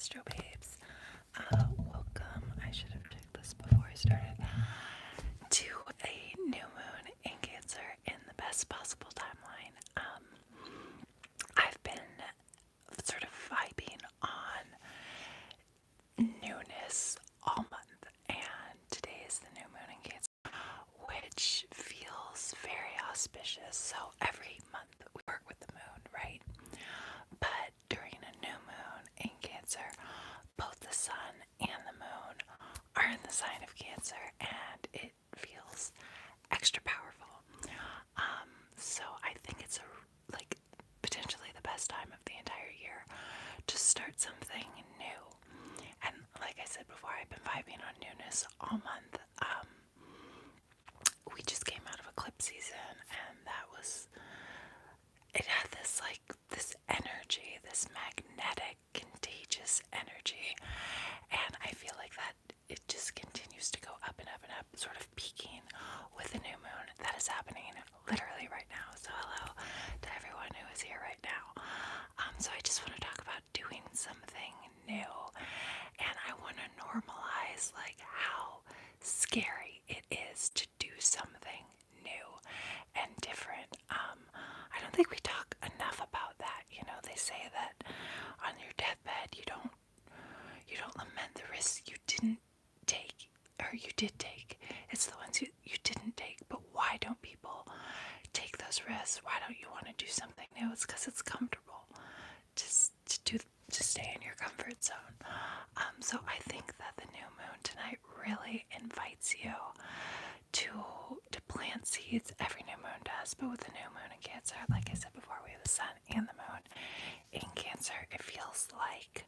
Astro Babes. Welcome. I should have checked this before I started. To a new moon in Cancer in the best possible timeline. I've been sort of vibing on newness all month, and today is the new moon in Cancer, which feels very auspicious. So every month we work with the moon, right? But during a new moon in Cancer, both the sun and the moon are in the sign of Cancer, and it feels extra powerful. So I think it's potentially the best time of the entire year to start something new. And like I said before, I've been vibing on newness all month. We just came out of eclipse season, and it had this energy, this magnetic, contagious energy, and I feel like that it just continues to go up and up and up, sort of peaking with the new moon that is happening literally right now. So hello to everyone who is here right now. So I just want to talk about doing something new, and I want to normalize how scary it is to do something new and different. I don't think we talk enough about that. You know, they say that on your deathbed you don't lament the risks you didn't take, or you did take. It's the ones you didn't take. But why don't people take those risks? Why don't you want to do something new? It's because it's comfortable to stay in your comfort zone. So I think that the new moon tonight really invites you to plant seeds. Every new moon does, but with the new moon in Cancer, like I said before, we have the sun and the moon in Cancer. It feels like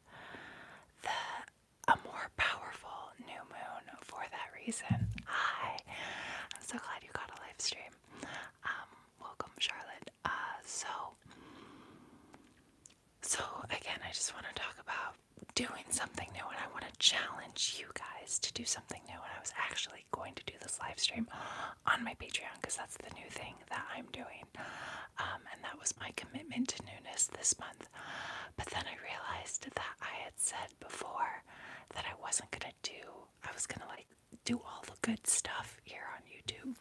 a more powerful new moon for that reason. Hi, I'm so glad you got a live stream. Welcome, Charlotte. So again, I just want to talk about doing something new, and I want to challenge you guys to do something new. And I was actually going to do this live stream on my Patreon because that's the new thing that I'm doing, and that was my commitment to newness this month. But then I realized that I had said before that I was gonna do all the good stuff here on YouTube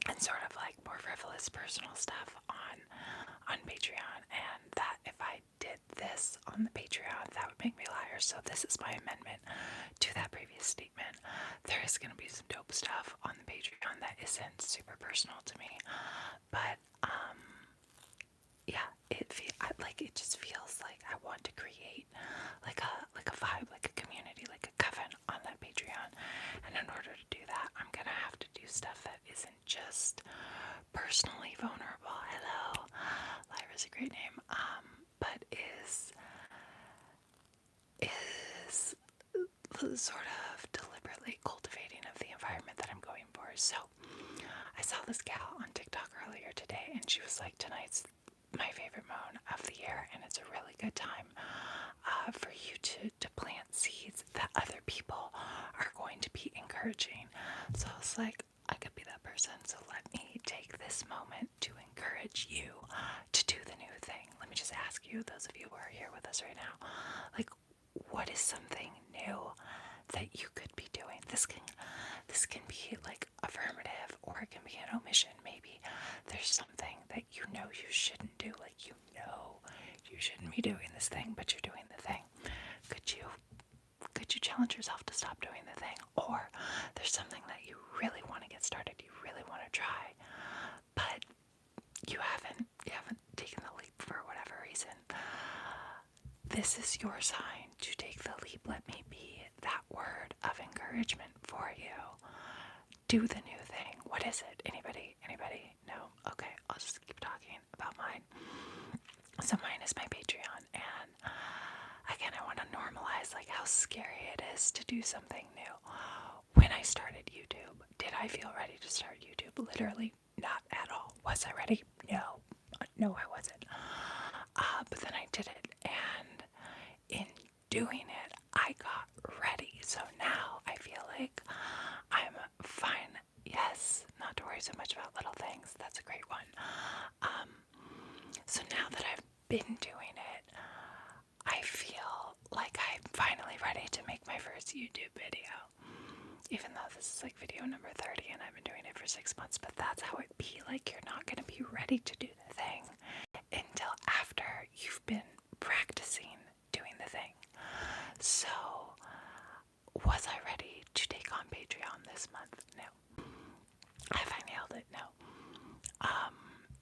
and sort of more frivolous personal stuff on Patreon, and that if I did this on the Patreon, that would make me a liar. So this is my amendment to that previous statement. There is going to be some dope stuff on the Patreon that isn't super personal to me, but yeah, it just feels like I want to create like a vibe, like a community, like a coven on that Patreon. And in order to do that, I'm gonna have to do stuff that isn't just personally vulnerable. Hello, Lyra's a great name. But is sort of deliberately cultivating of the environment that I'm going for. So I saw this gal on TikTok earlier today, and she was like, tonight's my favorite moon of the year, and it's a really good time for you to plant seeds that other people are going to be encouraging. So I was like, I could be that person, so let me take this moment to encourage you to do the new thing. Let me just ask you, those of you who are here with us right now, what is something new that you could be doing? This can be affirmative, or it can be an omission. Maybe there's something that you shouldn't do, you shouldn't be doing this thing, but you're doing the thing. Could you challenge yourself to stop doing the thing? Or there's something that you really want to get started, you really want to try, but you haven't taken the leap for whatever reason. This is your sign to take the leap. Let me be that word of encouragement for you. Do the new thing. What is it? Anybody? No? Okay, I'll just keep talking about mine. So mine is my Patreon, and again, I want to normalize how scary it is to do something new. When I started YouTube, did I feel ready to start YouTube? Literally not at all. Was I ready? No, I wasn't. But then I did it, and in doing it, I got ready. So now I feel like I'm fine. Yes, not to worry so much about little things. That's a great one. So now that I've been doing it, I feel like I've this YouTube video. Even though this is like video number 30 and I've been doing it for 6 months, but that's how it be. Like, you're not going to be ready to do the thing until after you've been practicing doing the thing. So, was I ready to take on Patreon this month? No. Have I nailed it? No.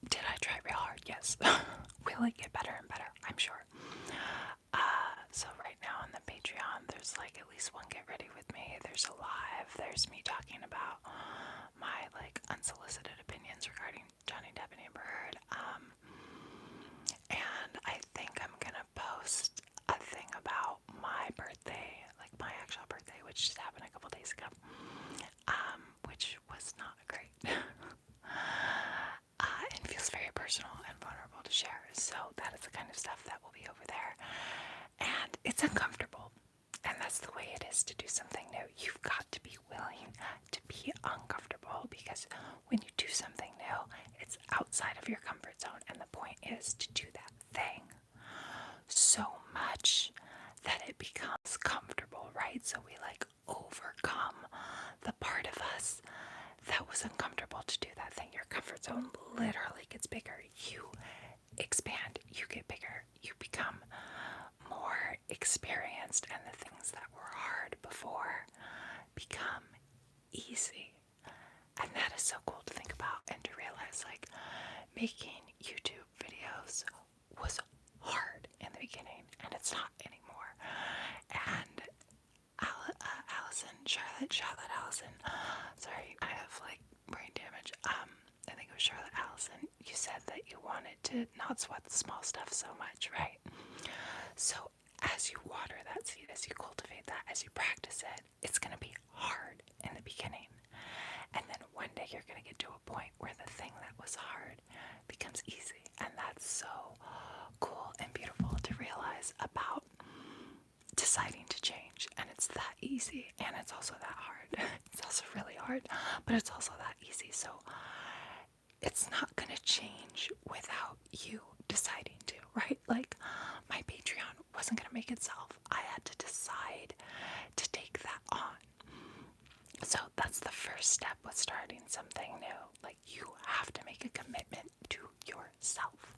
Did I try real hard? Yes. Will it get better and better? I'm sure. So right now on the Patreon, there's like at least one Get Ready With Me. There's a live. There's me talking about my like unsolicited opinions regarding Johnny Depp and Amber Heard. And I think I'm gonna post a thing about my birthday, like my actual birthday, which just happened a couple days ago, which was not great. It feels very personal and vulnerable to share. So that is the kind of stuff that will be over there. And it's uncomfortable. And that's the way it is to do something new. You've got to be willing to be uncomfortable, because when you do something new, it's outside of your comfort zone. And the point is to do that thing so much that it becomes comfortable, right? So we like overcome the part of us that was uncomfortable to do that thing. Your comfort zone literally gets bigger. You expand, you get bigger, you become more experienced, and the things that were hard before become easy. And that is so cool to think about and to realize, like, making YouTube videos was hard in the beginning, and it's not anymore. And Allison, sorry, I have like brain damage. I think it was Charlotte Allison. You said that you wanted to not sweat the small stuff so much, right? So as you water that seed, as you cultivate that, as you practice it, it's going to be hard in the beginning. And then one day you're going to get to a point where the thing that was hard becomes easy. And that's so cool and beautiful to realize about deciding to change. And it's that easy, and it's also that hard. It's also really hard, but it's also that easy. So it's not going to change without you deciding to, right? Like, my Patreon wasn't going to make itself. I had to decide to take that on. So that's the first step with starting something new. Like, you have to make a commitment to yourself.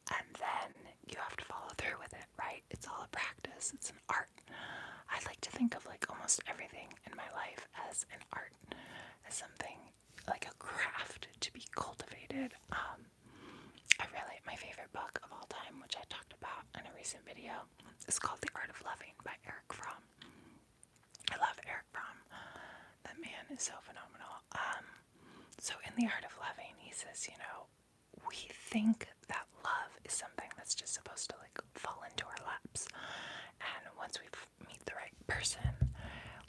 And then you have to follow through with it, right? It's all a practice. It's an art. I like to think of like almost everything in my life as an art, as something like a craft to be cultivated. My favorite book of all time, which I talked about in a recent video, is called The Art of Loving by Eric Fromm. I love Eric Fromm. That man is so phenomenal. So in The Art of Loving, he says, we think that love is something that's just supposed to like fall into our laps. And once we meet the right person,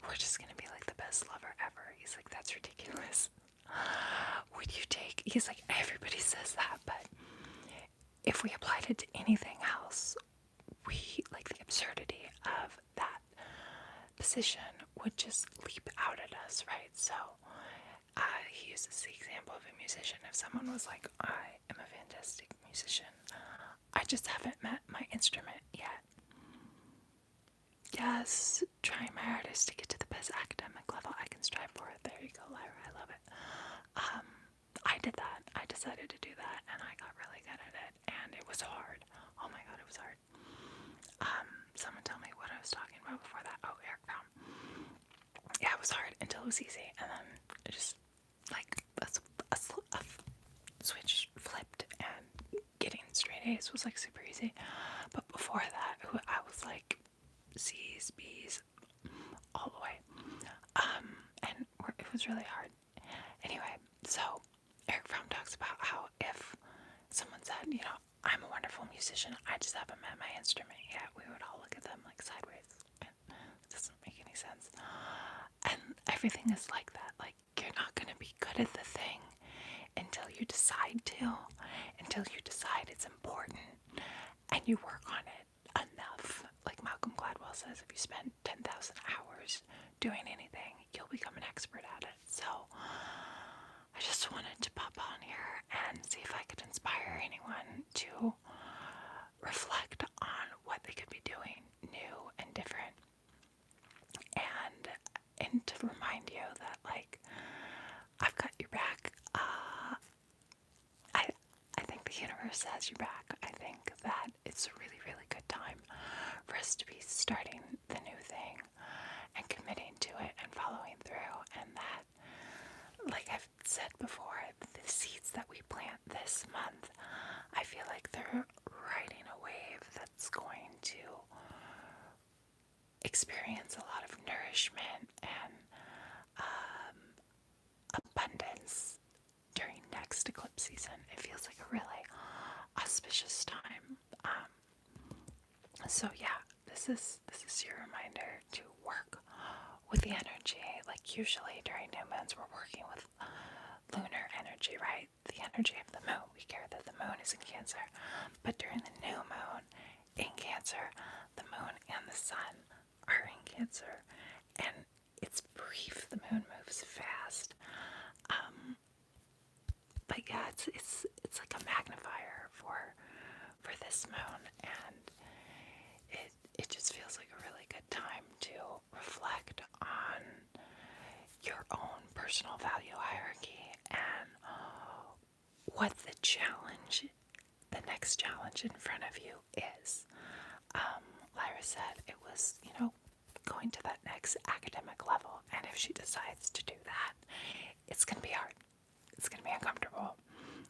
we're just going to be like the best lover ever. He's like, that's ridiculous. He's like, everybody says that, but if we applied it to anything else, the absurdity of that position would just leap out at us, right? So he uses the example of a musician. If someone was like, I am a fantastic musician, I just haven't met my instrument yet. Yes, trying my hardest to get to the best academic level I can strive for. There you go, Lyra, I love it. I did that. I decided to do that, and I got really good at it, and it was hard. Oh my god, it was hard. Someone tell me what I was talking about before that. Oh, Eric Fromm. Yeah, it was hard until it was easy, and then it just, like, a switch flipped, and getting straight A's was, like, super easy. But before that, I was, like, C's, B's, all the way. And it was really hard. Anyway, so Eric Fromm talks about how if someone said, I'm a wonderful musician, I just haven't met my instrument yet, we would all look at them like sideways. It doesn't make any sense. And everything is like that. Like, you're not going to be good at the thing until you decide to, until you decide it's important, and you work on it enough. Like Malcolm Gladwell says, if you spend 10,000 hours doing anything, you'll become an expert at it. So I just wanted to pop on here and see if I could inspire anyone to reflect on what they could be doing new and different in to remind you that, like, I've got your back. I think the universe has your back. I think that it's a really, really good time for us to be starting the new thing and committing to it and following through. And that, like I've said before, the seeds that we plant this month, I feel like they're riding a wave that's going to experience a lot of nourishment and abundance during next eclipse season. It feels like a really auspicious time. So yeah, this is your reminder to work with the energy. Like, usually during new moons, we're working with lunar energy, right? The energy of the moon. We care that the moon is in Cancer, but during the new moon in Cancer, the moon and the sun are in Cancer, and it's brief. The moon moves fast. But yeah, it's like a magnifier for this moon, and it just feels like a really good time to reflect on your own personal value hierarchy and what the challenge, the next challenge in front of you is. Lyra said it was, going to that next academic level, and if she decides to do that, it's going to be hard. It's going to be uncomfortable.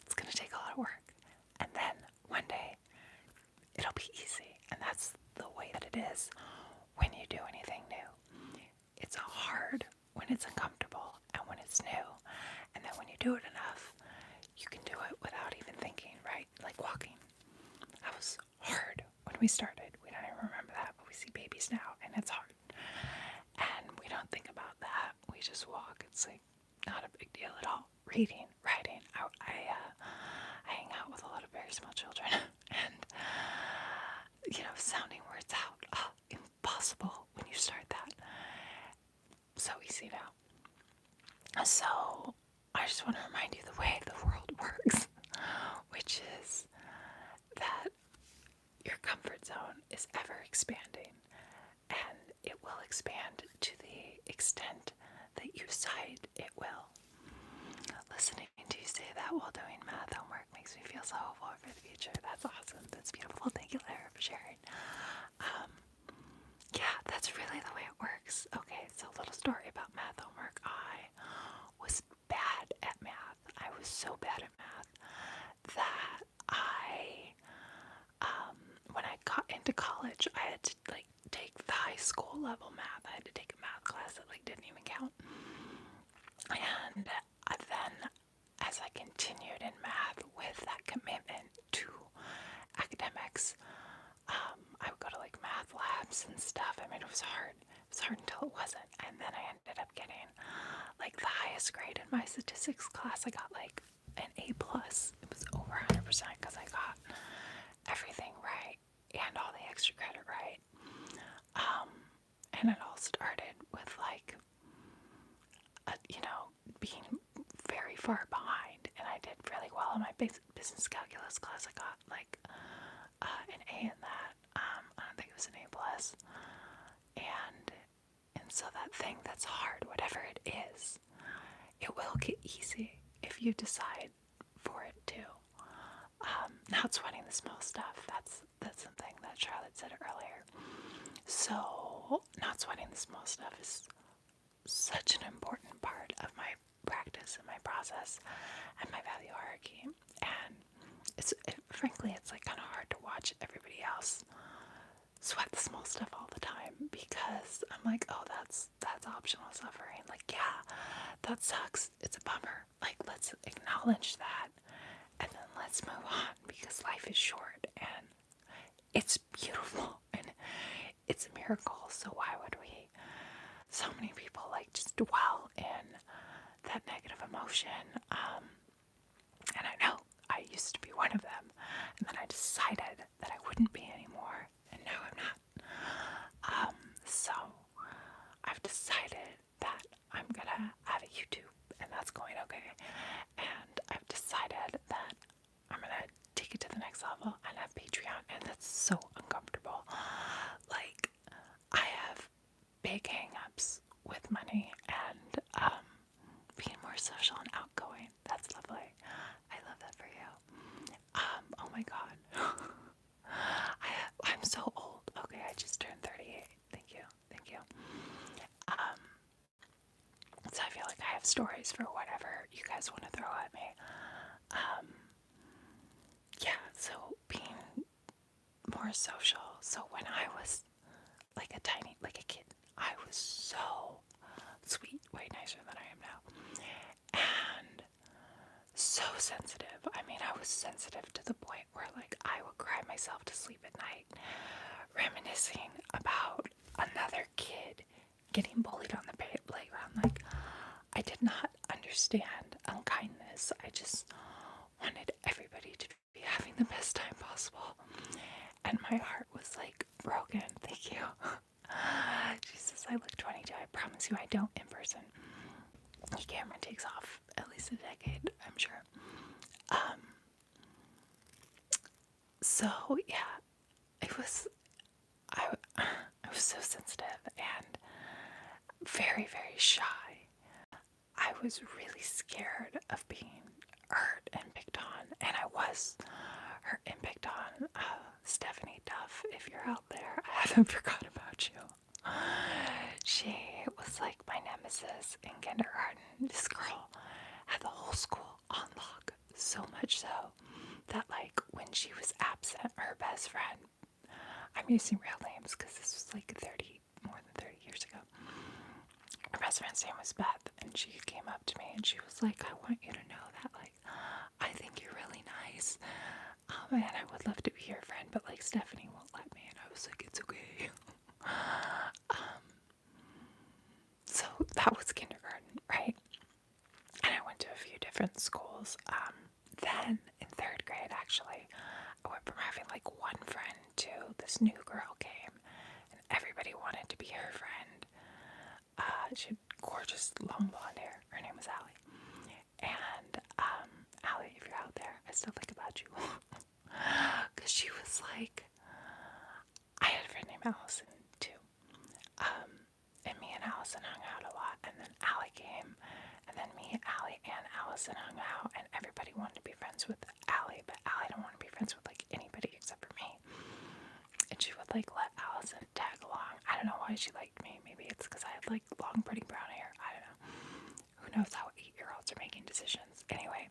It's going to take a lot of work. And then one day, it'll be easy. And that's the way that it is when you do anything new. It's hard when it's uncomfortable and when it's new. And then when you do it enough, you can do it without even thinking, right? Like walking. That was hard when we started. We don't even remember that, but we see babies now, and it's hard. And we don't think about that. We just walk. It's like not a big deal at all. Reading, writing. I hang out with a lot of very small children, and sounding words out. Oh, impossible when you start that. So easy now. So I just want to remind you the way the world works, which is that your comfort zone is ever expanding, and it will expand to the extent that you decide it will. Listening to you say that while doing math homework makes me feel so hopeful for the future. That's awesome. That's beautiful. Thank you, Lara, for sharing. Yeah, that's really the way it works. Okay, so a little story about math homework. I was bad at math. I was so bad at math that when I got into college, I had to take the high school level math. I had to take a math class that didn't even count. And then as I continued in math with that commitment to academics, I would go to math labs and stuff. I mean, it was hard. It was hard until it wasn't. And then I ended up getting the highest grade in my statistics class. I got an A+. It was over 100% because I got everything right and all the extra credit right. And it all started with being very far behind, and I did really well in my business calculus class. I got an A in that. I don't think it was an A+. And so that thing that's hard, whatever it is, it will get easy if you decide for it to. Not sweating the small stuff. That's something that Charlotte said earlier. So not sweating the small stuff is such an important part of my practice and my process and my value hierarchy. And frankly, it's kind of hard to watch everybody else sweat the small stuff all the time, because I'm like, oh, that's optional suffering. Yeah, that sucks. It's a bummer. Let's acknowledge that, and then let's move on, because life is short and it's beautiful and it's a miracle. So why would we? So many people just dwell in that negative emotion. And I know I used to be one of them, and then I decided that I wouldn't be anymore, and now I'm not. So I've decided that I'm gonna have a YouTube, and that's going okay. And I've decided that I'm gonna take it to the next level and have Patreon, and that's so uncomfortable. I have big hang-ups with money. stories for whatever you guys want to throw at me. Yeah, so being more social. So when I was like a kid, I was so sweet, way nicer than I am now. And so sensitive. I mean, I was sensitive to the point where like I would cry myself to sleep at night, reminiscing about another kid getting bullied on the playground. Like, I did not understand unkindness. I just wanted everybody to be having the best time possible. And my heart was like broken. Thank you. Jesus, I look 22. I promise you I don't in person. The camera takes off at least a decade, I'm sure. So yeah, I was so sensitive and very, very shy. I was really scared of being hurt and picked on, and I was hurt and picked on. Stephanie Duff, if you're out there, I haven't forgotten about you. She was like my nemesis in kindergarten. This girl had the whole school on lock, so much so that like when she was absent, her best friend, I'm using real names because this was like more than 30 years ago. Her best friend's name was Beth, and she came up to me and she was like, I want you to know that like I think you're really nice, and I would love to be your friend, but like Stephanie won't let me. And I was like, it's okay. So that was kindergarten, right? And I went to a few different schools. Then in third grade, actually, I went from having like one friend to this new girl came, and everybody wanted to be her friend. She had gorgeous long blonde hair. Her name was Allie. And Allie, if you're out there, I still think about you. Because she was like, I had a friend named Allison too. And me and Allison hung out a lot. And then Allie came. And then me, Allie, and Allison hung out. And everybody wanted to be friends with Allie. But Allie didn't want to be friends with like anybody except for me. And she would like let Allison tag along. I don't know why she liked me. Maybe it's because I had like long, pretty brown hair. I don't know. Who knows how 8-year-olds are making decisions. Anyway,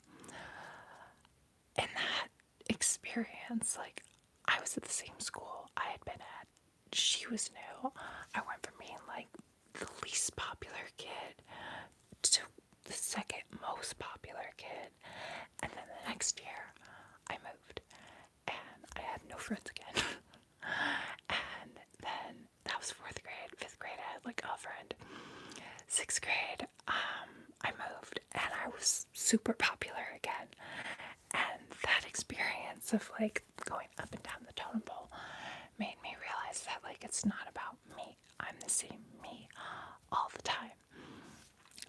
in that experience, like, I was at the same school I had been at. She was new. I went from being like the least popular kid to the second most popular kid. And then the next year, I moved and I had no friends again. And then that was 4th grade. 5th grade, I had like a friend. 6th grade, I moved and I was super popular again. And that experience of like going up and down the totem pole made me realize that like it's not about me. I'm the same me all the time.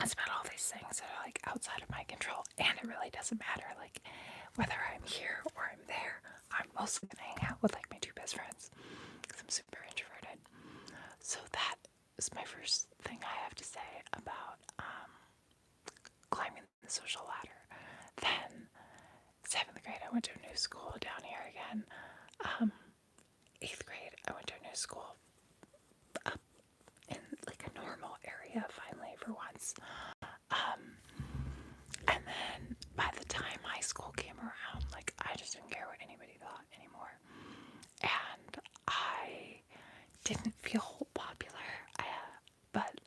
It's about all these things that are like outside of my control, and it really doesn't matter like whether I'm here or I'm there. I'm mostly gonna hang out with like my 2 best friends because I'm super introverted. So that is my first thing I have to say about climbing the social ladder. Then 7th grade, I went to a new school down here again. 8th grade, I went to a new school up in like a normal area finally for once. And then by the time high school came around, like I just didn't care what anybody thought anymore. And I didn't feel popular. But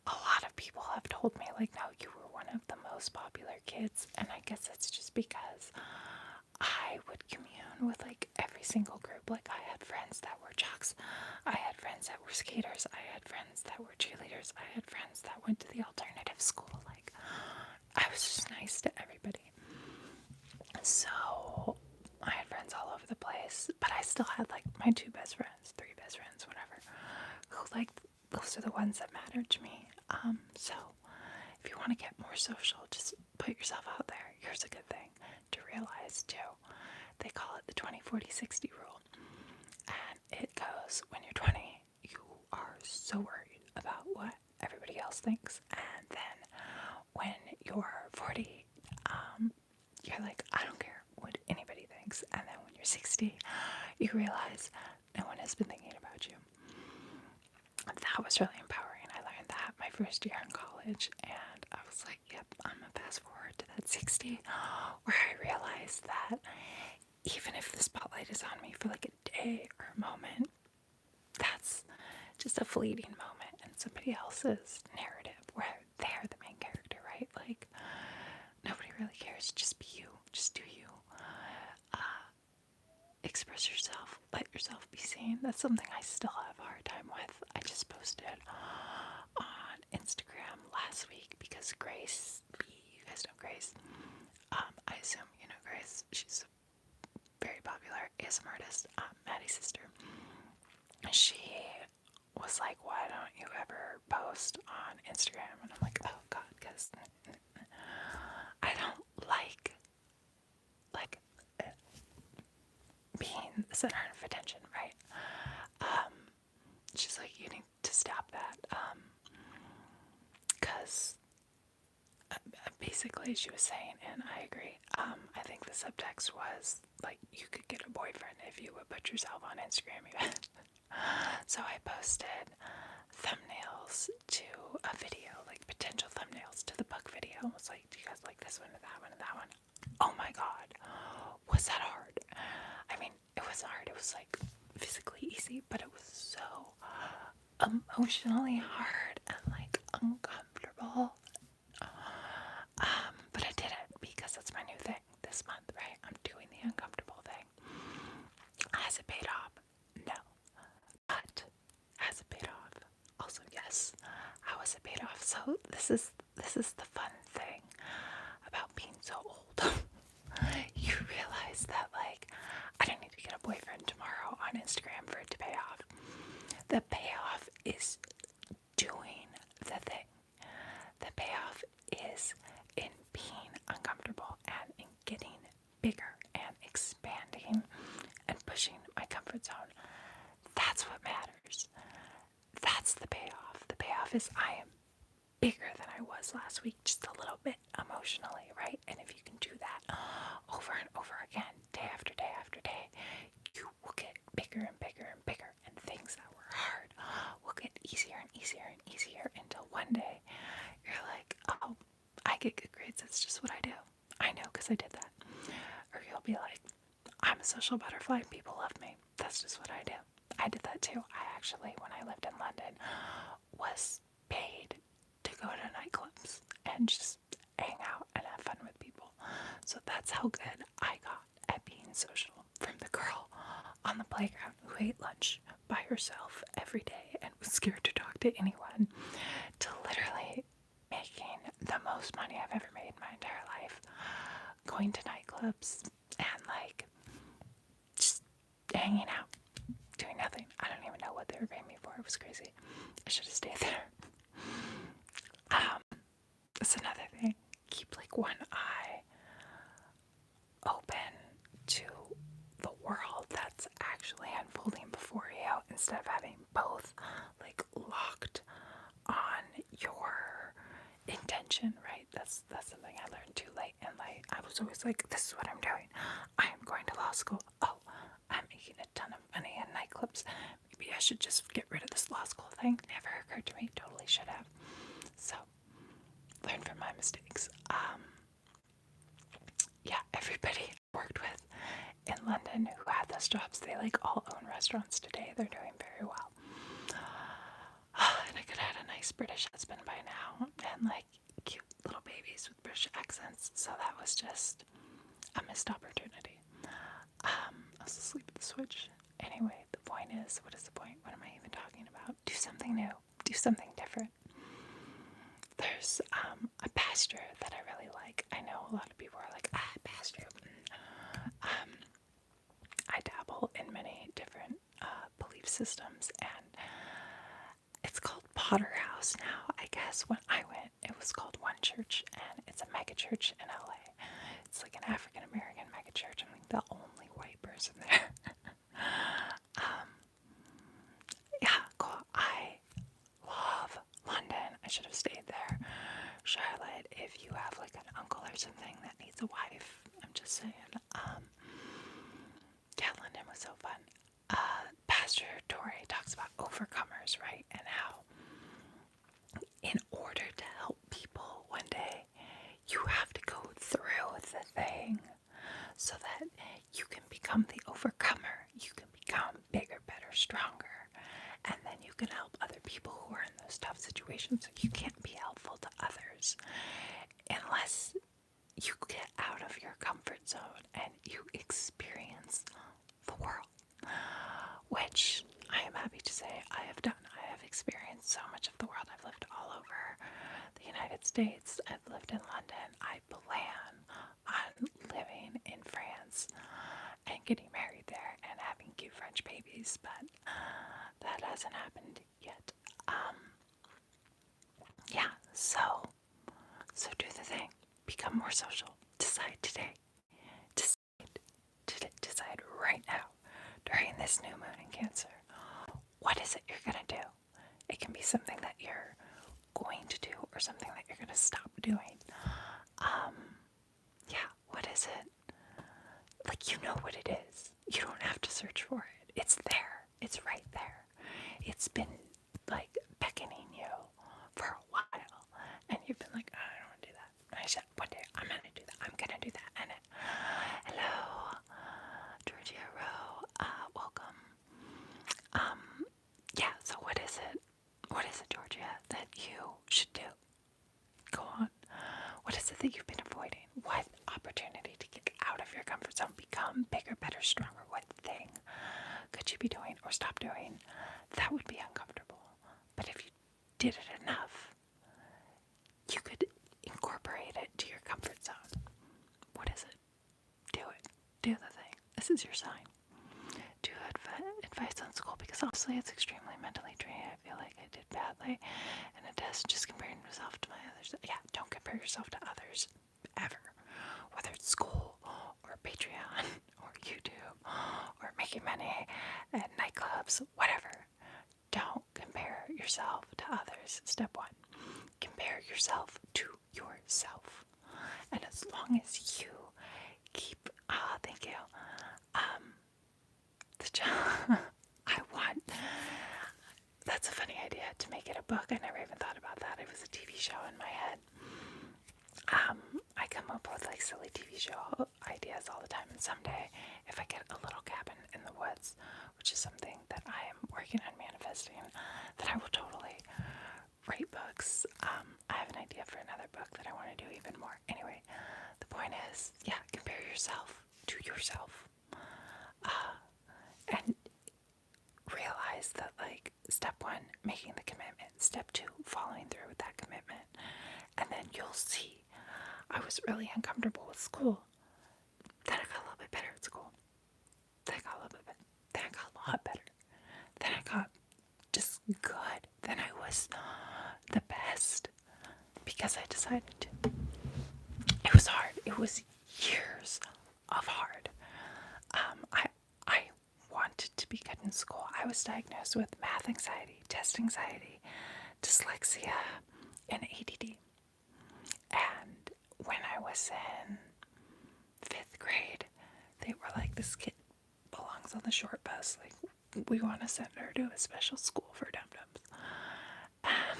a lot of people have told me like, no, you were one of the most popular kids. And I guess it's just because I would commune with like every single group. Like I had friends that were jocks, I had friends that were skaters, I had friends that were cheerleaders, I had friends that went to the alternative school. Like I was just nice to everybody. So I had friends all over the place, but I still had like my 2 best friends, 3 best friends, whatever, who like those are the ones that mattered to me. So if you want to get more social, just put yourself out there. Here's a good thing to realize too. They call it the 20-40-60 rule. And it goes, when you're 20, you are so worried about what everybody else thinks. And then when you're 40, you're like, I don't care what anybody thinks. And then when you're 60, you realize no one has been thinking about you. And that was really empowering. I learned that my first year in college, and I was like, yep, I'm gonna fast forward to that 60, where I realized that even if the spotlight is on me for like a day or a moment, that's just a fleeting moment in somebody else's narrative where they're the main character, right? Like, nobody really cares. Just be you. Just do you. Express yourself. Let yourself be seen. That's something I still have a hard time with. I just posted on Instagram last week because Grace, you guys know Grace. I assume you know Grace. She's a very popular ASMR artist, Maddie's sister. She was like, why don't you ever post on Instagram? And I'm like, oh god, because I don't like being the center of attention, right? She's like, you need to stop that, because basically she was saying, and I agree, I think the subtext was like, you could get a boyfriend if you would put yourself on Instagram even. So I posted thumbnails to a video, like potential thumbnails to the book video. I was like, do you guys like this one or that one or that one? Oh my god, was that hard? I mean, it was hard. It was like physically easy, but it was so emotionally hard and like uncomfortable. But I did it because that's my new thing this month, right? I'm doing the uncomfortable thing. Has it paid off? No. But has it paid off? Also, yes. How has it paid off? So this is the fun thing about being so old. You realize that like I don't need to get a boyfriend tomorrow on Instagram for it to pay off. The payoff is doing the thing. The payoff is in being uncomfortable and in getting bigger and expanding and pushing my comfort zone. That's what matters. That's the payoff. The payoff is I am bigger than I was last week, just a little bit emotionally, right? And if you can do that over and over again, day after day after day, you will get bigger and bigger and bigger, and things that were hard will get easier and easier and easier until one day you're like, oh, I get good grades, that's just what I do. I know because I did that. Or you'll be like, I'm a social butterfly and people love me. That's just what I do. I did that too. I actually, when I lived in London, was paid to go to nightclubs and just hang out and have fun with people. So that's how good I got at being social. From the girl on the playground who ate lunch by herself every day and was scared to talk to anyone, to literally making the most money I've ever made in my entire life, going to nightclubs and like just hanging out, doing nothing. I don't even know what they were paying me for. It was crazy. I should have stayed there. That's another thing. Keep like one eye open to the world that's actually unfolding before you, instead of having both like locked on your intention, right? That's something I learned too late in life. I was always like, this is what I'm doing. I am going to law school. Oh, I'm making a ton of money in nightclubs. Maybe I should just get rid of this law school thing. Never occurred to me. Totally should have. So, learn from my mistakes. Yeah, everybody I worked with in London who had those jobs, they like all own restaurants today. They're doing very well. And I could have had a nice British husband by now and like cute little babies with British accents. So that was just a missed opportunity. I was asleep at the switch. Anyway, the point is, what is the point? What am I even talking about? Do something new. Do something different. There's a pastor that I really like. I know a lot of people are like, pastor. I dabble in many different belief systems, and it's called Potter House now. I guess when I went, it was called One Church, and it's a mega church in LA. It's like an African American mega church. I'm like the only white person there. Yeah, cool. I love London. I should have stayed there. Charlotte, if you have like an uncle or something that needs a wife, I'm just saying. Yeah, London was so fun. Pastor Torrey talks about overcomers, right? And how in order to help people one day stronger. And then you can help other people who are in those tough situations. You can't be helpful to others unless you get out of your comfort zone and you experience the world, which I am happy to say I have done. I have experienced so much of the world. I've lived all over the United States. I've lived in London. I plan on living in France and getting married there and having cute French babies, but that hasn't happened yet. Yeah, so do the thing. Become more social. Decide today. Decide right now during this new moon in Cancer. What is it you're going to do? It can be something that you're going to do or something that you're going to stop doing. Yeah, what is it? Like, you know what it is. You don't have to search for it. It's there. It's right there. It's been like beckoning you for a while. And you've been like, oh, I don't want to do that. And I said, one day I'm going to do that. I'm going to do that. And hello, Georgia Rowe. Welcome. Yeah, so what is it? What is it, Georgia, that you should do? Go on. What is it that you've been avoiding? What opportunity to get out of your comfort zone, become bigger, better, stronger? What thing could you be doing or stop doing that would be uncomfortable? But if you did it enough, you could incorporate it to your comfort zone. What is it? Do it. Do the thing. This is your sign. Do advice on school, because honestly it's extremely mentally draining. I feel like I did badly in a test just comparing myself to my others. Yeah, don't compare yourself to others ever, whether it's school or Patreon or YouTube or making money at nightclubs, whatever. Don't compare yourself to others. Step one, compare yourself to yourself. And as long as you keep, thank you, that's a funny idea to make it a book. I never even thought about that. It was a TV show in my head. I come up with like silly TV show ideas all the time, and someday if I get a little cabin in the woods, which is something that I am working on manifesting, that I will totally write books. I have an idea for another book that I want to do even more. Anyway, the point is, yeah, compare yourself to yourself. And realize that, like, step one, making the commitment. Step two, following through with that commitment. And then you'll see. I was really uncomfortable with school. Then I got a little bit better at school. Then I got a little bit better. Then I got a lot better. Then I got just good. Then I was the best because I decided to. It was hard. It was years of hard. I wanted to be good in school. I was diagnosed with math anxiety, test anxiety, dyslexia, and ADD. And when I was in 5th grade, they were like, this kid belongs on the short bus. Like, we want to send her to a special school for dum-dums. And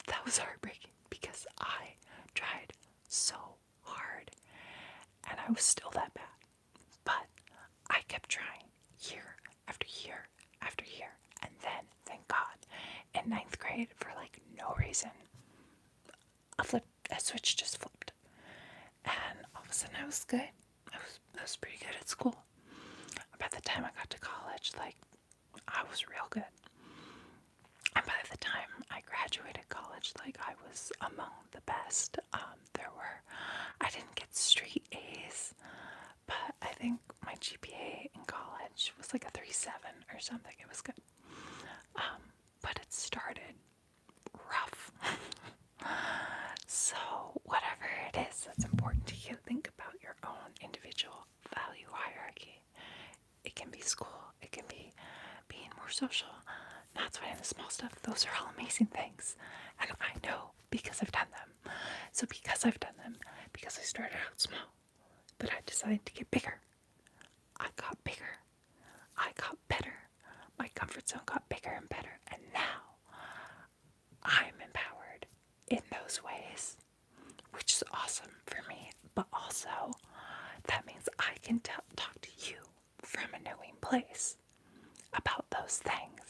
that was heartbreaking because I tried so hard and I was still that bad. But I kept trying year after year after year. And then, thank God, in 9th grade, for like no reason, a switch just flipped. And all of a sudden I was good. I was pretty good at school. By the time I got to college, like, I was real good. And by the time I graduated college, like, I was among the best. I didn't get straight A's, but I think my GPA in college was like a 3.7 or something. It was good. But it started rough. So whatever it is that's important to you, think about your own individual value hierarchy. It can be school. It can be being more social, not sweating the small stuff. Those are all amazing things. And I know because I've done them. So because I've done them, because I started out small, but I decided to get bigger. I got bigger. I got better. My comfort zone got bigger and better. And now I'm empowered in those ways, which is awesome for me. But also, that means I can talk to you from a knowing place about those things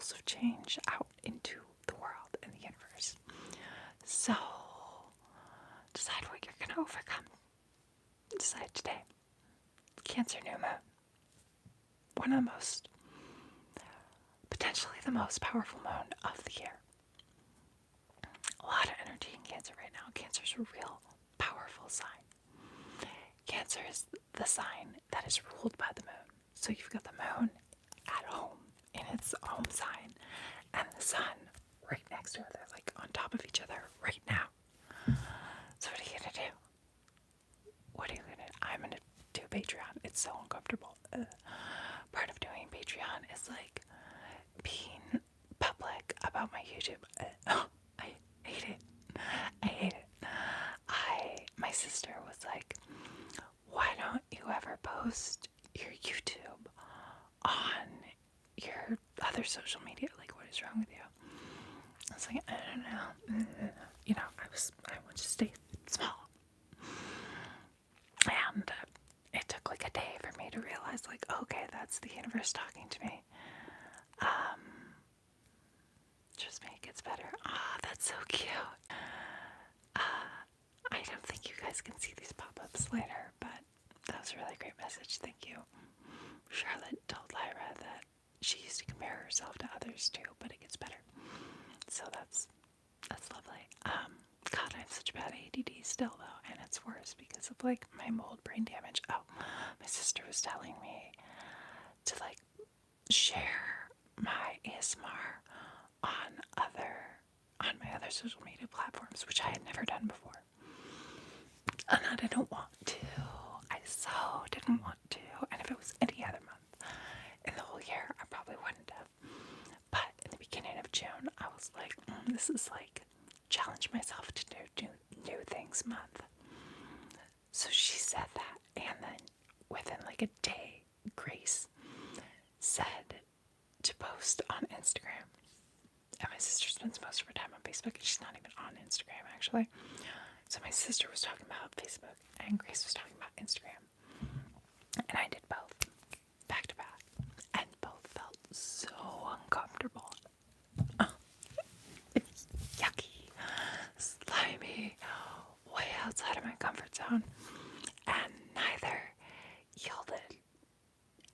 ripples of change out into the world and the universe. So, decide what you're going to overcome. Decide today. Cancer new moon. One of the most, potentially the most powerful moon of the year. A lot of energy in Cancer right now. Cancer's a real powerful sign. Cancer is the sign that is ruled by the moon. So you've got the moon at home in its home sign and the sun right next to it. They're like on top of each other right now. So what are you gonna do? What are you gonna do? I'm gonna do Patreon. It's so uncomfortable. Part of doing Patreon is like being public about my YouTube. I hate it. I hate it. My sister was like, why don't you ever post your YouTube on your other social media? Like, what is wrong with you? I was like, I don't know. You know, I want to stay small. And it took like a day for me to realize, like, okay, that's the universe talking to me. Trust me, it gets better. That's so cute. I don't think you guys can see these pop-ups later, but that was a really great message. Thank you. Charlotte told Lyra that she used to compare herself to others too, but it gets better. So that's lovely. God, I have such bad ADD still though, and it's worse because of like my mold brain damage. Oh, my sister was telling me to like share my ASMR on my other social media platforms, which I had never done before. And I didn't want to. I so didn't want to. And if it was any other month in the whole year, I probably wouldn't have. But in the beginning of June, I was like, this is like challenge myself to do new things month. So she said that, and then within like a day, Grace said to post on Instagram. And my sister spends most of her time on Facebook, and she's not even on Instagram actually. So my sister was talking about Facebook, and Grace was talking about Instagram. And I did both, back to back, and both felt so uncomfortable. Yucky, slimy, way outside of my comfort zone, and neither yielded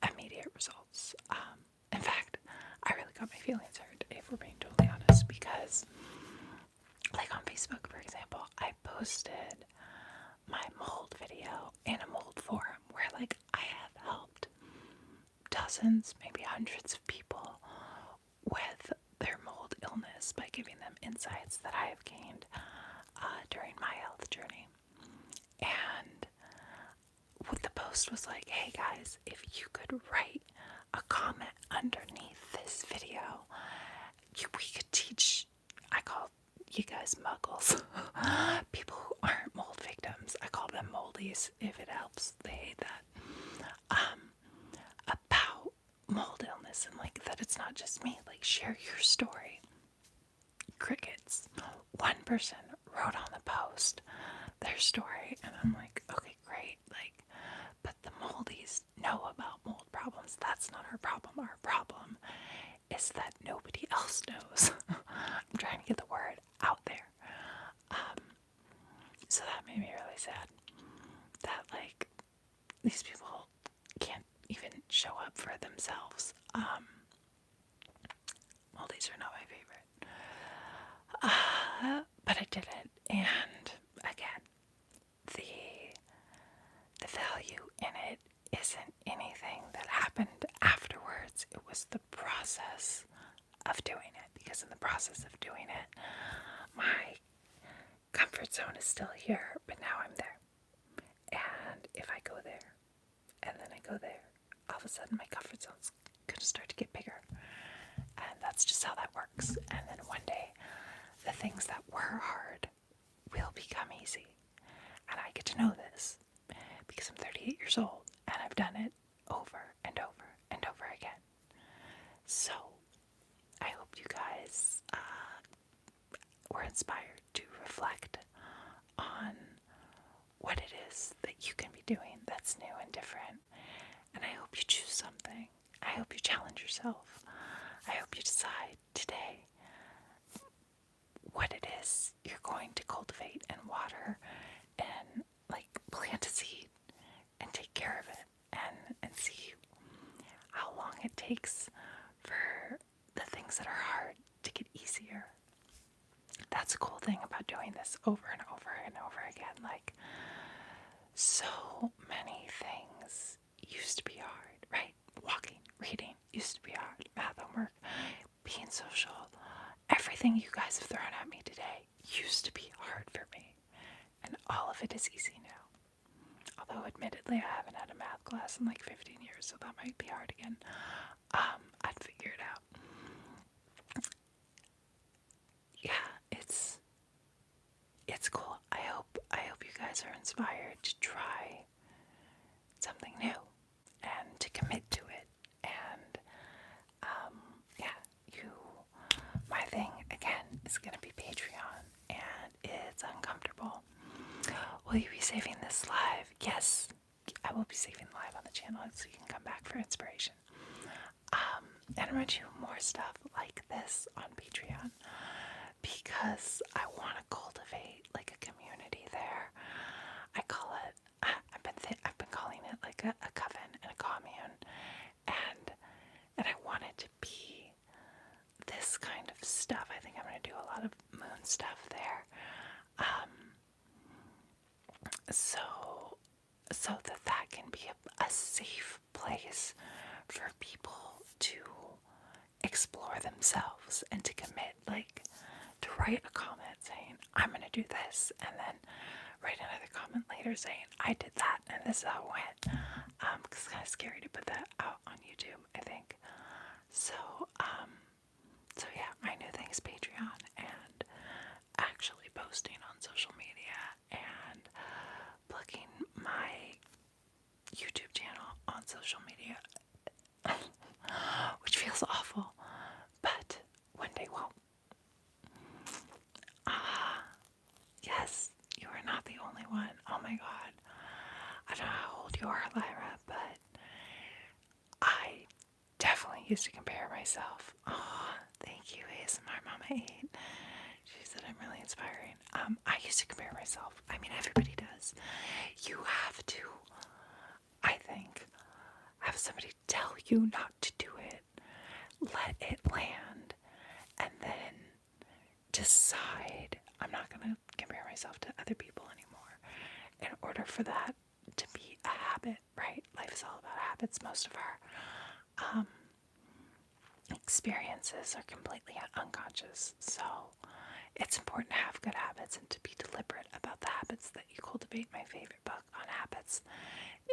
immediate results. In fact, I really got my feelings hurt, if we're being totally honest, because like on Facebook, for example, I posted my mold video in a mold forum where like I have helped dozens, maybe hundreds of people with their mold illness by giving them insights that I have gained during my health journey. And what the post was like, hey guys, if you could write a comment underneath this video, we could teach, I call you guys muggles, people who aren't mold victims, I call them moldies if it helps, they hate that, about mold illness and like that it's not just me, like share your story. Crickets. One person wrote on the post their story, and I'm like, okay, great, like, but the moldies know about mold problems. That's not our problem. Our problem is that nobody else knows. I'm trying to get the word out there. So that made me really sad that like these people can't even show up for themselves. Moldies are not my favorite. But I did it, and again, the value in it isn't anything that happened afterwards. It was the process of doing it, because in the process of doing it, my comfort zone is still here, but now I'm there. And if I go there, and then I go there, all of a sudden my comfort zone's gonna start to get bigger. And that's just how that works. And then one day, the things that were hard will become easy. And I get to know this because I'm 38 years old and I've done it over and over and over again. So I hope you guys were inspired to reflect on what it is that you can be doing that's new and different. And I hope you choose something. I hope you challenge yourself. I hope you decide today what it is you're going to cultivate and water and like plant a seed and take care of it and see how long it takes for the things that are hard to get easier. That's a cool thing about doing this over and over and over again. Like, so many things used to be hard, right? Walking, reading used to be hard. Math homework, being social, everything you guys have thrown at me today used to be hard for me. And all of it is easy now. Although, admittedly, I haven't had a math class in like 15 years, so that might be hard again. I'd figure it out. Yeah, it's cool. I hope you guys are inspired to try something new and to commit to it. And yeah, my thing again is gonna be Patreon, and it's uncomfortable. Will you be saving this live? Yes, I will be saving live on the channel so you can come back for inspiration. And I'm gonna do more stuff like this on Patreon because I want to cultivate like a community there. I call it. I've been calling it like a coven and a commune, and I want it to be this kind of stuff. I think I'm gonna do a lot of moon stuff there. So that can be a safe place for people to explore themselves and to commit, like to write a comment saying, I'm going to do this, and then write another comment later saying, I did that, and this is how it went. Because it's kind of scary to put that out on YouTube, I think. So yeah, my new thing is Patreon, and actually posting on social media, and plugging my YouTube channel on social media, which feels awful, but one day won't. Yes, you are not the only one. Oh my god. I don't know how old you are, Lyra, but I definitely used to compare myself. Oh, thank you, ASMR Mama 8. She said I'm really inspiring. I used to compare myself. I mean, everybody does. You have to, I think, have somebody tell you not to do it. Let it land. And then decide I'm not going to compare myself to other people anymore. In order for that to be a habit, right? Life is all about habits. Most of our experiences are completely unconscious. So it's important to have good habits and to be deliberate about the habits that you cultivate. My favorite book on habits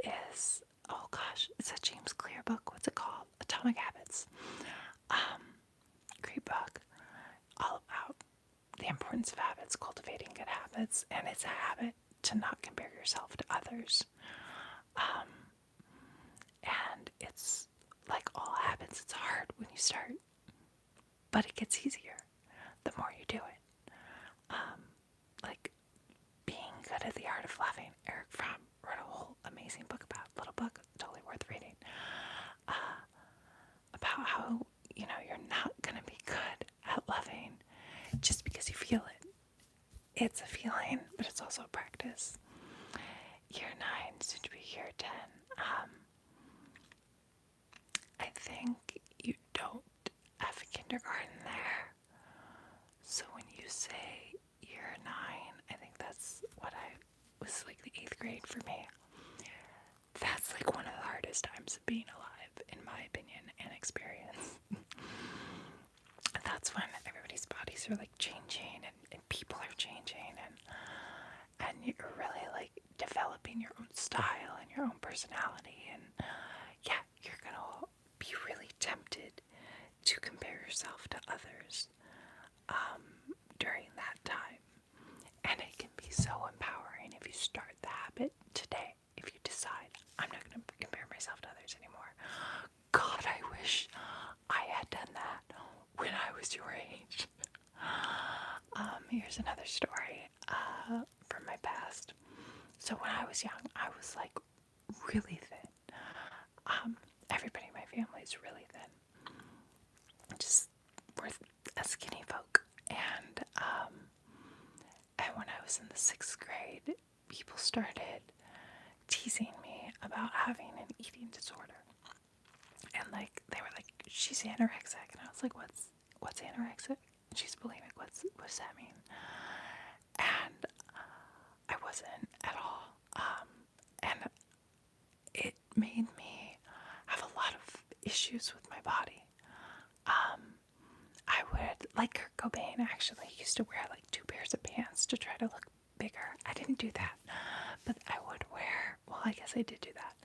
is, oh gosh, it's a James Clear book. What's it called? Atomic Habits. Great book. All about the importance of habits, cultivating good habits, and it's a habit to not compare yourself to others. And it's like all habits, it's hard when you start, but it gets easier the more you do it. Like being good at the art of loving. Eric Fromm wrote a whole amazing book about, little book, totally worth reading, about how, you're not gonna be good at loving just because you feel it. It's a feeling, but it's also a practice. Year 9, soon to be year 10. I think you don't have a kindergarten there. So when you say year 9, I think that's what I was like the 8th grade for me. That's like one of the hardest times of being alive, in my opinion and experience. That's when everybody's bodies are like changing and people are changing and you're really like developing your own style and your own personality, and yeah, you're gonna be really tempted to compare yourself to others during that time. And it can be so empowering if you start the habit today. If you decide, I'm not going to compare myself to others anymore. God, I wish I had done that when I was your age. Here's another story from my past. So when I was young, I was like really thin. Everybody in my family is really thin. Just about having an eating disorder. And like they were like, she's anorexic, and I was like, what's anorexic? She's bulimic. What's that mean? And I wasn't at all. And it made me have a lot of issues with my body. I would, like Kurt Cobain actually used to wear like 2 pairs of pants to try to look bigger. I didn't do that, but I would wear, well, I guess I did do that.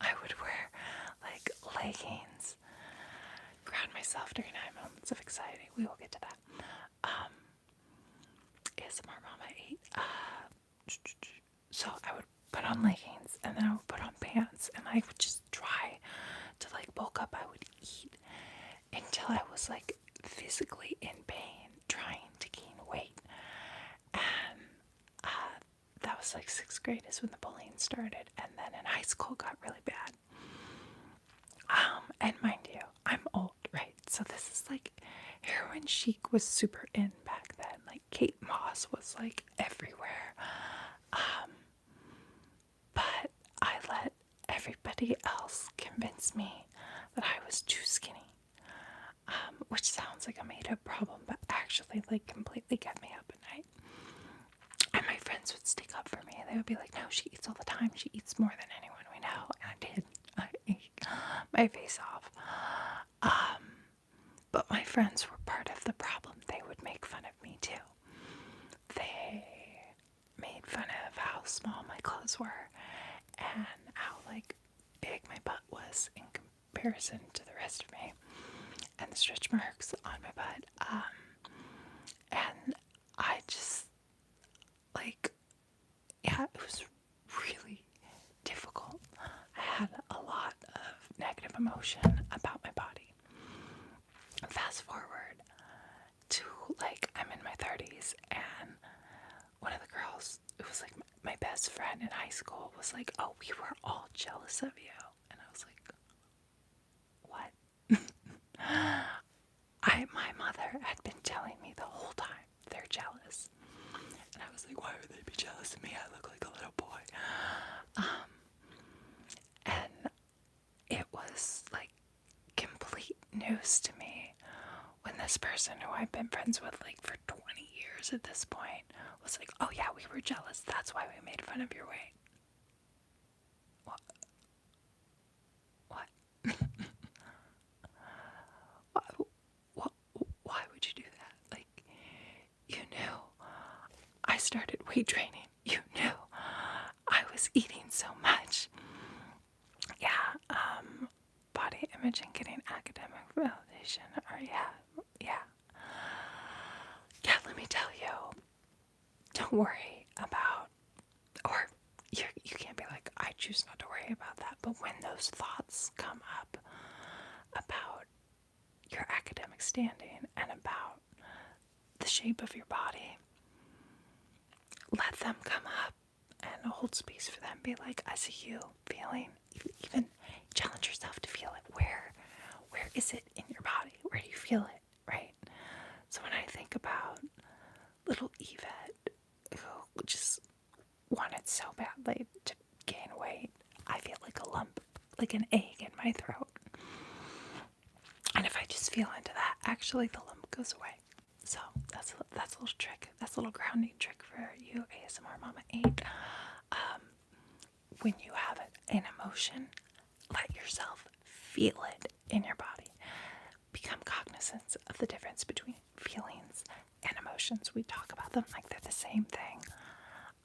I would wear like leggings, ground myself during high moments of anxiety. We will get to that. ASMR Mama 8. So I would put on leggings, and then I would put on pants, and I would just try to like bulk up. I would eat until I was like physically in pain trying to gain weight. And that was like 6th grade is when the bullying started, and then in high school it got really bad. And mind you, I'm old, right? So this is like, heroin chic was super in back then. Like Kate Moss was like everywhere. But I let everybody else convince me that I was too skinny. Which sounds like a made-up problem, but actually like completely kept me up at night. And my friends would stick up for me. They would be like, no, she eats all the time. She eats more than anyone we know. And I did. I ate my face off. But my friends were part of the problem. They would make fun of me too. They made fun of how small my clothes were and how like big my butt was in comparison to the rest of me, and the stretch marks on my butt. And I just like, yeah, it was really difficult. I had a lot of negative emotion about my body. Fast forward to like, I'm in my 30s, and one of the girls who was like my best friend in high school was like, oh, we were all jealous of you. And I was like, what? My mother had been telling me the whole time they're jealous. And I was like, why would they be jealous of me? I look like a little boy. And it was like complete news to me when this person who I've been friends with like for 20 years at this point was like, oh yeah, we were jealous. That's why we made fun of your weight. What? Why would you do that? Like, you knew I started weight training. You knew I was eating so much. Yeah, body image and getting academic validation are, yeah. Yeah, let me tell you, don't worry about, or you can't be like, I choose not to worry about that, but when those thoughts come up about your academic standing and about the shape of your body, let them come up and hold space for them. Be like, I see you feeling, even challenge yourself to feel it. Where is it in your body? Where do you feel it, right? So when I think about little Yvette, who just wanted so badly to gain weight, I feel like a lump, like an egg in my throat. And if I just feel into that, actually the lump goes away. So that's a little trick. That's a little grounding trick for you, ASMR Mama 8. When you have an emotion, let yourself feel it in your body. Become cognizant of the difference between feelings and emotions. We talk about them like they're the same thing.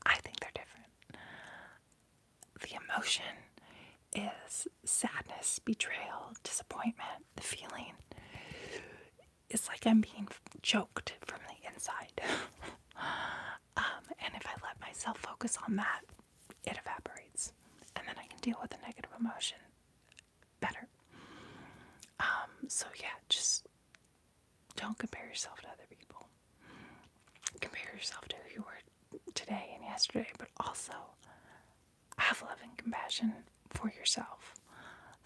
I think they're different. The emotion is sadness, betrayal, disappointment. The feeling is like I'm being choked from the inside. And if I let myself focus on that, it evaporates. And then I can deal with the negative emotion better. So yeah, just don't compare yourself to other people. Compare yourself to who you were today and yesterday, but also have love and compassion for yourself.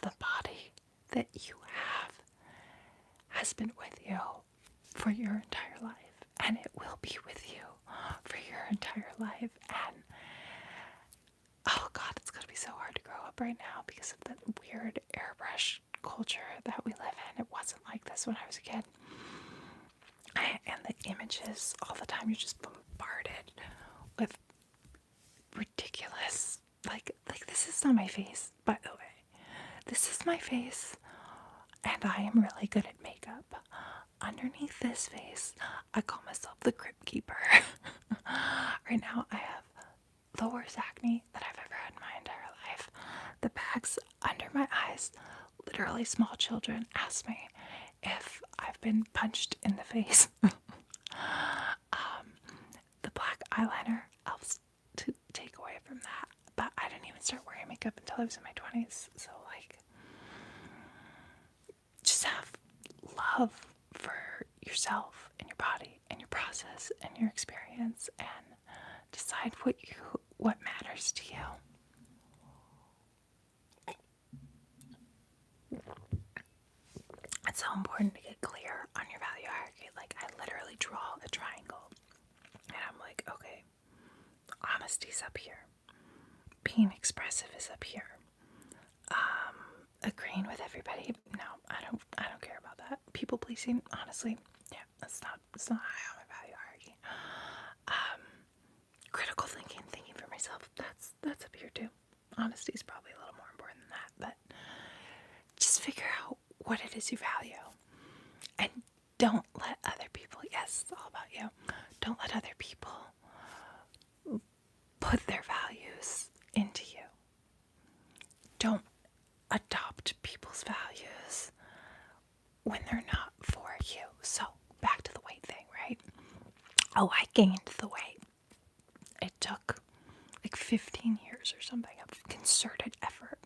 The body that you have has been with you for your entire life, and it will be with you for your entire life. And oh God, it's gonna be so hard to grow up right now because of the weird airbrush culture that we live in. It wasn't like this when I was a kid. And the images all the time, you're just bombarded with ridiculous, like this is not my face, by the way. This is my face, and I am really good at makeup. Underneath this face, I call myself the Crypt Keeper. Right now, I have the worst acne that I've ever had in my entire life. The bags under my eyes, literally small children ask me if I've been punched in the face. The black eyeliner helps to take away from that, but I didn't even start wearing makeup until I was in my 20s, so like, just have love for yourself and your body and your process and your experience, and decide what matters to you. It's so important to get clear on your value hierarchy. Like, I literally draw a triangle and I'm like, okay, honesty's up here, being expressive is up here, agreeing with everybody, no, I don't care about that. People pleasing, honestly, yeah, it's not high on my value hierarchy. Critical thinking for myself, that's up here too. Honesty is probably a little more important than that, but just figure out what it is you value, and don't let other people, yes, it's all about you, don't let other people put their values into you. Don't adopt people's values when they're not for you. So back to the weight thing, right? Oh, I gained the weight. It took like 15 years or something of concerted effort,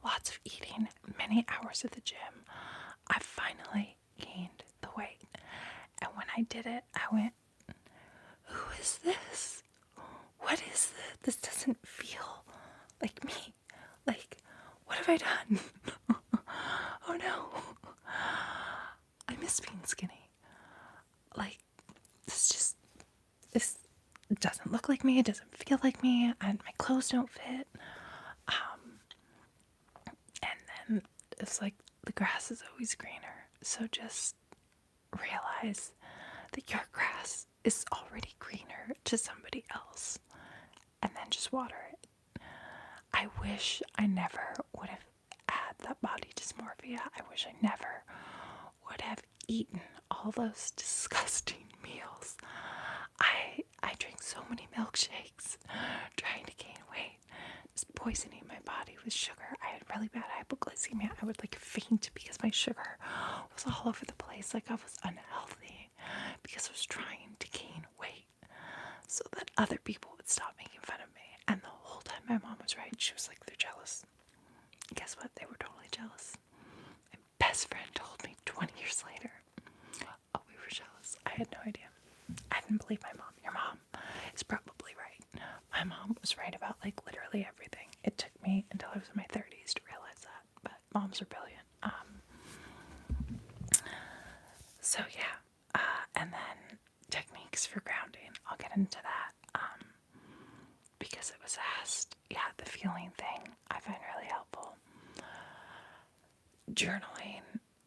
lots of eating, many hours at the gym. I finally gained the weight. And when I did it, I went, who is this? What is this? This doesn't feel like me. Like, what have I done? Oh no. I miss being skinny. Like, this doesn't look like me. It doesn't feel like me. And my clothes don't fit. And then it's like the grass is always greener. So just realize that your grass is already greener to somebody else. And then just water it. I wish I never would have had that body dysmorphia. I wish I never would have eaten all those disgusting meals. I drank so many milkshakes trying to gain weight, just poisoning my body with sugar. I had really bad hypoglycemia. I would like faint because my sugar was all over the place. Like, I was unhealthy because I was trying to gain weight so that other people would stop making fun of me. And the whole time my mom was right. She was like, they're jealous. Guess what? They were totally jealous. My best friend told me 20 years later, oh, we were jealous. I had no idea. I didn't believe my mom. Your mom is probably right. My mom was right about like literally everything. It took me until I was in my 30s to realize that, but moms are brilliant. So yeah, and then techniques for grounding. I'll get into that because it was asked. Yeah, the feeling thing I find really helpful. Journaling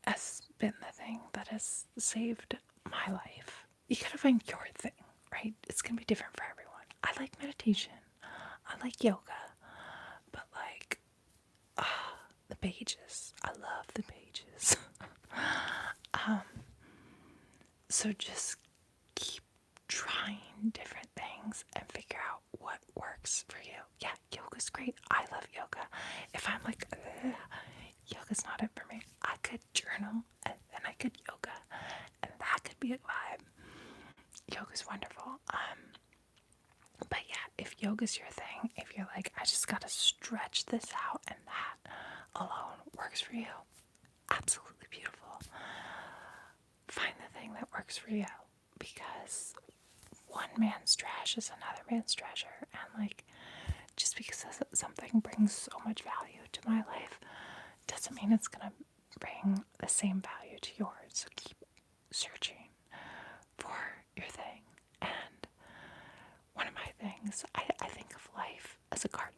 has been the thing that has saved my life. You gotta find your thing, right? It's gonna be different for everyone. I like meditation. I like yoga. But like, the pages. I love the pages. So just keep trying different things and figure out what works for you. Yeah, yoga's great. I love yoga. If I'm like, yoga's not it for me, I could journal and then I could yoga, and that could be a vibe. Yoga's wonderful. But yeah, if yoga's your thing, if you're like, I just gotta stretch this out and that alone works for you, absolutely beautiful. Find the thing that works for you, because one man's trash is another man's treasure. And like, just because something brings so much value to my life doesn't mean it's gonna bring the same value to yours. So keep searching for your thing. And one of my things, I think of life as a garden.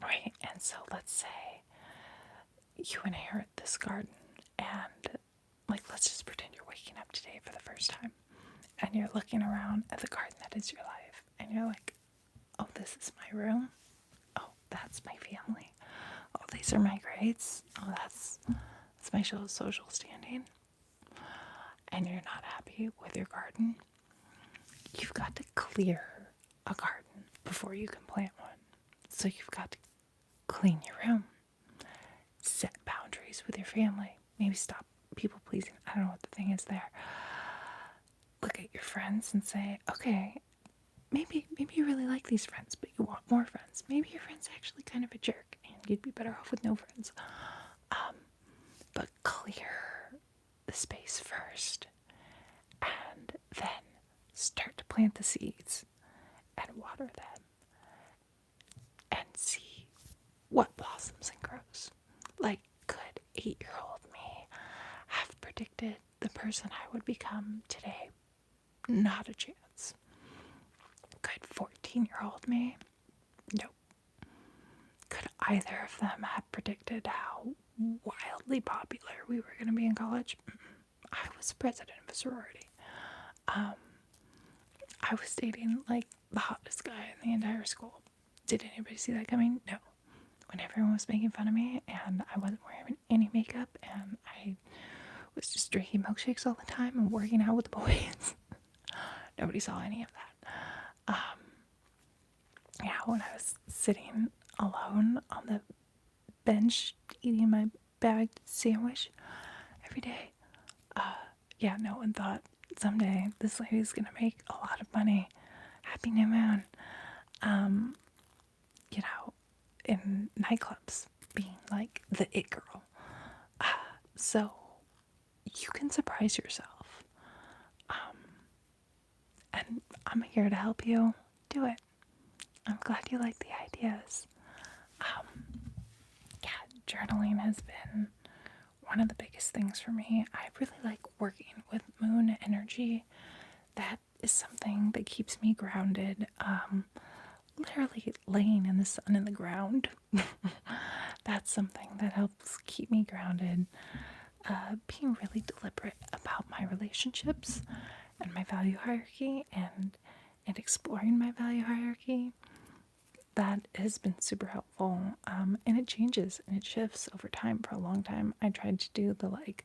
right? And so let's say you inherit this garden, and like, let's just pretend you're waking up today for the first time and you're looking around at the garden that is your life, and you're like, oh, this is my room. Oh, that's my family. Oh, these are my grades. Oh, that's my social standing. And you're not happy with your garden. You've got to clear a garden before you can plant one. So you've got to clean your room, set boundaries with your family, maybe stop people pleasing. I don't know what the thing is there. Look at your friends and say, okay, maybe you really like these friends, but you want more friends. Maybe your friend's actually kind of a jerk and you'd be better off with no friends. But clear the space first, and then start to plant the seeds and water them and see what blossoms and grows. Like, could 8-year-old me have predicted the person I would become today? Not a chance. Could 14-year-old me? Nope. Could either of them have predicted how wildly popular we were going to be in college? I was president of a sorority. I was dating like the hottest guy in the entire school. Did anybody see that coming? No. When everyone was making fun of me and I wasn't wearing any makeup and I was just drinking milkshakes all the time and working out with the boys, nobody saw any of that. Yeah, when I was sitting alone on the bench eating my bagged sandwich every day, yeah, no one thought someday this lady's gonna make a lot of money. Happy New Moon. You know, in nightclubs, being like the it girl. So you can surprise yourself. And I'm here to help you do it. I'm glad you like the ideas. Yeah, journaling has been one of the biggest things for me. I really like working with moon energy. That is something that keeps me grounded. Literally laying in the sun in the ground. That's something that helps keep me grounded. Being really deliberate about my relationships and my value hierarchy, and exploring my value hierarchy, that has been super helpful. And it changes and it shifts over time. For a long time I tried to do the like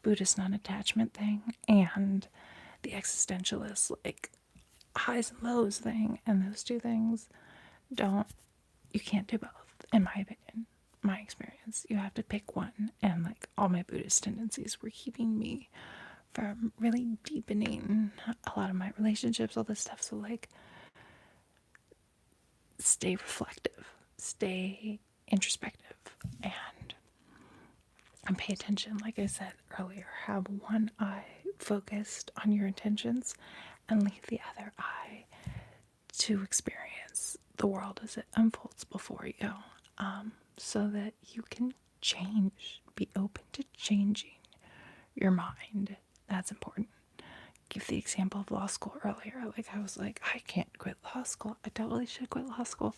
Buddhist non-attachment thing and the existentialist like highs and lows thing, and those two things you can't do both, in my opinion, my experience. You have to pick one, and like all my Buddhist tendencies were keeping me from really deepening a lot of my relationships, all this stuff. So like, stay reflective, stay introspective, and pay attention. Like I said earlier, have one eye focused on your intentions and leave the other eye to experience the world as it unfolds before you, so that you can change, be open to changing your mind. That's important. Give the example of law school earlier. Like, I was like, I can't quit law school. I totally should quit law school.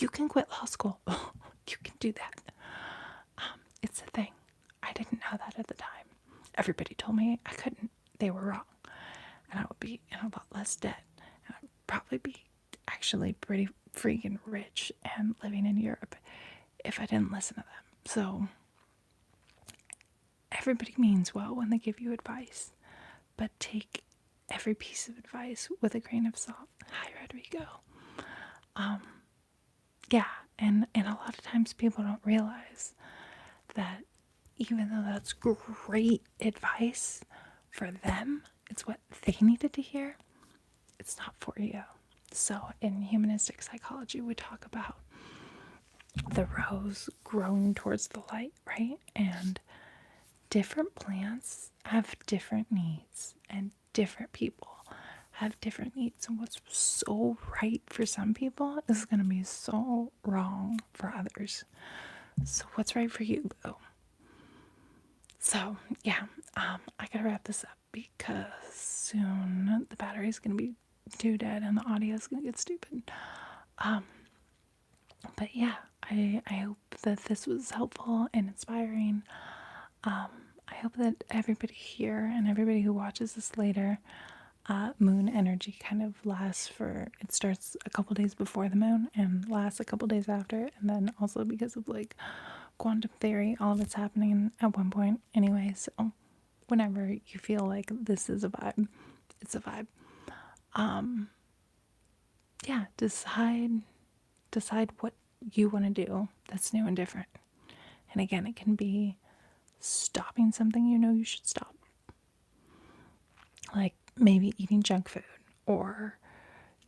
You can quit law school. You can do that. It's a thing. I didn't know that at the time. Everybody told me I couldn't. They were wrong. And I would be in a lot less debt. And I'd probably be actually pretty freaking rich and living in Europe if I didn't listen to them. So everybody means well when they give you advice, but take every piece of advice with a grain of salt. Hi, Rodrigo. Yeah, and a lot of times people don't realize that even though that's great advice for them, it's what they needed to hear, it's not for you. So in humanistic psychology, we talk about the rose growing towards the light, right? And different plants have different needs, and different people have different needs. And what's so right for some people is going to be so wrong for others. So what's right for you, boo? So yeah, I gotta wrap this up because soon the battery's gonna be too dead and the audio's gonna get stupid. But yeah, I hope that this was helpful and inspiring. I hope that everybody here and everybody who watches this later, moon energy kind of lasts for, it starts a couple days before the moon and lasts a couple days after. And then also because of like quantum theory, all of it's happening at one point anyway. So whenever you feel like this is a vibe, it's a vibe. Yeah, decide what you want to do that's new and different. And again, it can be stopping something you know you should stop. Like maybe eating junk food or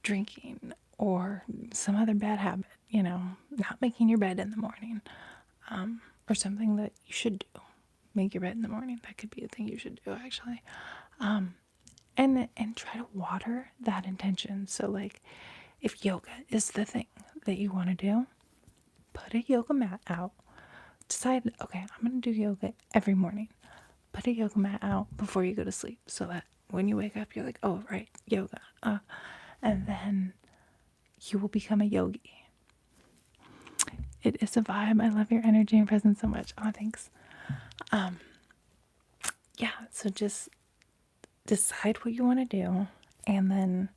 drinking or some other bad habit, not making your bed in the morning, or something that you should do. Make your bed in the morning. That could be a thing you should do actually. And try to water that intention. So like if yoga is the thing that you want to do, put a yoga mat out. Decide, okay, I'm going to do yoga every morning. Put a yoga mat out before you go to sleep so that when you wake up, you're like, oh, right, yoga. And then you will become a yogi. It is a vibe. I love your energy and presence so much. Oh, thanks. Yeah, so just decide what you want to do and then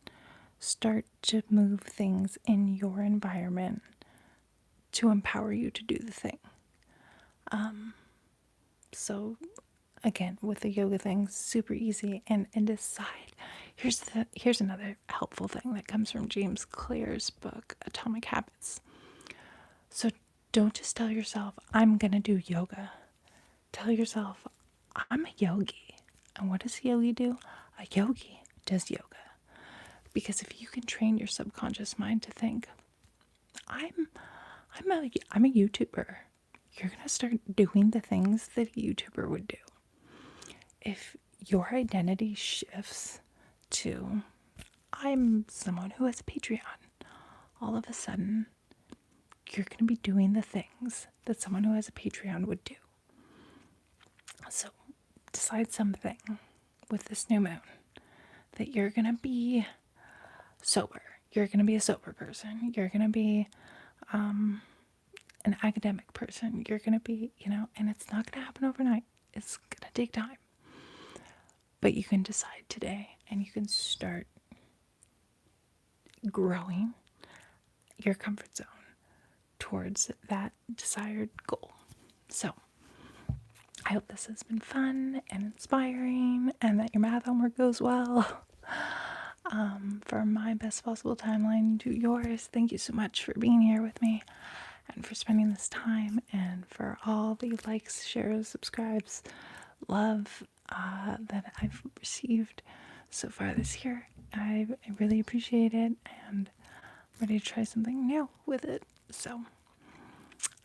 start to move things in your environment to empower you to do the thing. So again, with the yoga thing, super easy, and decide. Here's another helpful thing that comes from James Clear's book Atomic Habits. So don't just tell yourself I'm gonna do yoga. Tell yourself I'm a yogi. And what does a yogi do? A yogi does yoga. Because if you can train your subconscious mind to think I'm a YouTuber, you're gonna start doing the things that a YouTuber would do. If your identity shifts to I'm someone who has a Patreon, all of a sudden you're going to be doing the things that someone who has a Patreon would do. So decide something with this new moon that you're going to be sober. You're going to be a sober person. You're going to be an academic person. You're going to be, and it's not going to happen overnight. It's going to take time. But you can decide today and you can start growing your comfort zone towards that desired goal. So I hope this has been fun and inspiring and that your math homework goes well. For my best possible timeline to yours, thank you so much for being here with me and for spending this time and for all the likes, shares, subscribes, love that I've received so far this year. I really appreciate it and I'm ready to try something new with it. So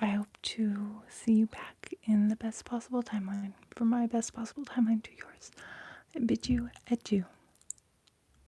I hope to see you back in the best possible timeline. For my best possible timeline to yours, I bid you adieu.